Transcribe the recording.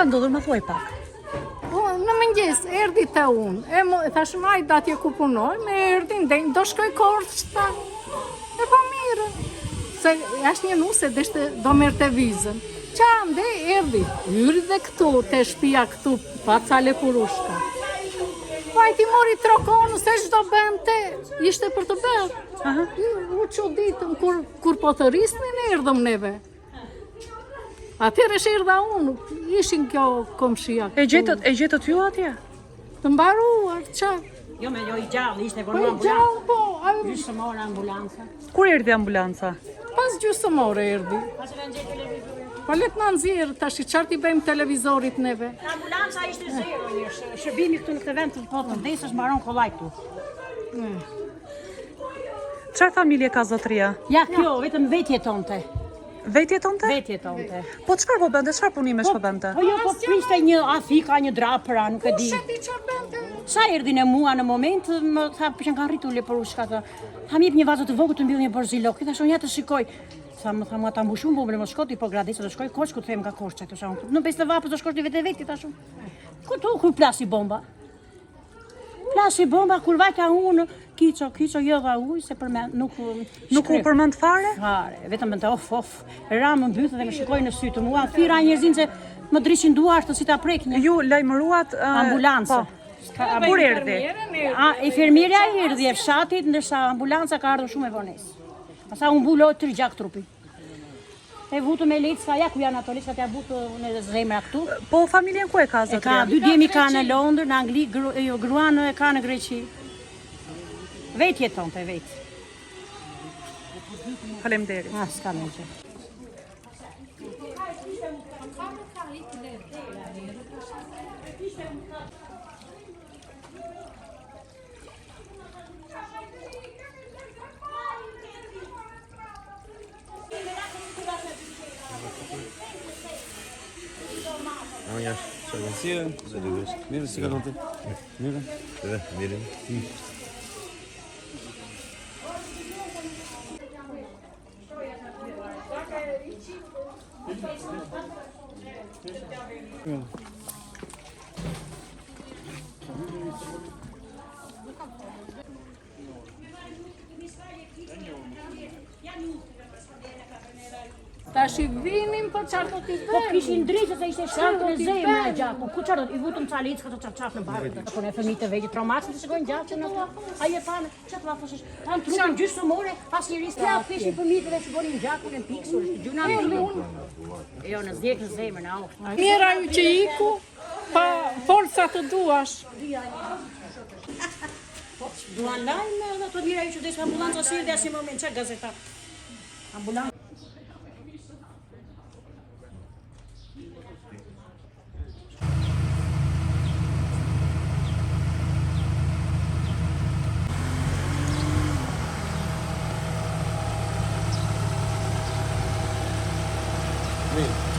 Ndodhur më thuaj pak. Në mëngjes, erdi të unë. E thashëm ajde atje ku punoj, me erdin, do shkoj Korçë, e po mirë. Se është një nuse, do merë të vizën. Qa, nde, erdi. Yri dhe këtu, të shtëpia këtu, pa cale kurushka. Vajti mori trokonë, se çdo bënte, ishte për të bërë. U çuditëm, kur po të risnin, erdhëm neve. Atëherë erdha unë, ishin kjo komshia. E gjetët ju atje? Të mbaruar, qa? Jo, me jo i gjallë, ishte Po për i gjallë, po. gjysmore ambulanca. Kur erdhi ambulanca? Pas gjysmore erdi. Po letë në nëzirë, tash i qartë i bëjmë televizorit neve. Ambulanca ishte zero njërë, shërbimi këtu në këtë vend të vdesësh mbaron kollaj këtu. Çfarë familje ka zotëria? Ja, kjo, vetëm vetë jetonte. Vetë jetonte? Vetë jetonte. Po çfarë po bënte? Çfarë punimesh po bënte? Po jo, po priste një afika, një drapëra, nuk e di. Sheti qa bënte? Sa erdhin e mua në moment, më tha që kanë rritur le për ushka të. Ha mi jep një vazë të vogël të mbyll një borzilok. I thashon ja të shikoj. Sa më tha mua ta mbushun bumbën, mos shkoti po gradisë do shkoj Korçë ku të them nga Korçë këtu sa unë. Në pesë vapës do shkoj vetë thashun. Ku plasi bomba? Plasi bomba kur vajta unë, kiço jo dha ujë se përmend nuk u përmend fare? Fare, vetëm bënte of. Ra më mbyth dhe më shikoi në sy të mua, thira njerëzin se më drishin duart si ta prekin. Ju lajmëruat ambulancë. Kur erdhi? Infermierja erdhi e fshatit, ndërsa ambulanca ka ardhur shumë e vonesë. Pastaj u mbuloi tërë gjak trupi. E vutu me lecka, ja ku janë ato leckat, ja vutu në zemra këtu. Po familjen ku e ka E zotëria? ka, 2 djemi ka në Londër, në Angli, gruan e ka në Greqi. Vetë jetonte, vetë. Faleminderit. S'ka më gjë. Ja, zo gaan zien. Zo doen we het. Meer sigaretten. Meer. Meer. Tash i vinim, po qartë do t'i Po bëjmë? kishin drejtë se ishte shkallë në zemër e gjaku. Ku çfarë i vutëm ca lecë këto çaf në barkë. Po ne fëmijët e vegjël traumatën të shkojnë gjatë në ato. Ai e panë, çfarë thua thosh? Tan trupin gjysmore, asnjërisë ja peshin fëmijët dhe shkonin gjakun e piksur, gjuna e jo në zdjek në zemër na. Mira ju që iku, pa forca të duash. Duan lajme edhe ato mira ju që desh ambulanca si dhe asnjë moment çka gazeta. Ambulancë Meer.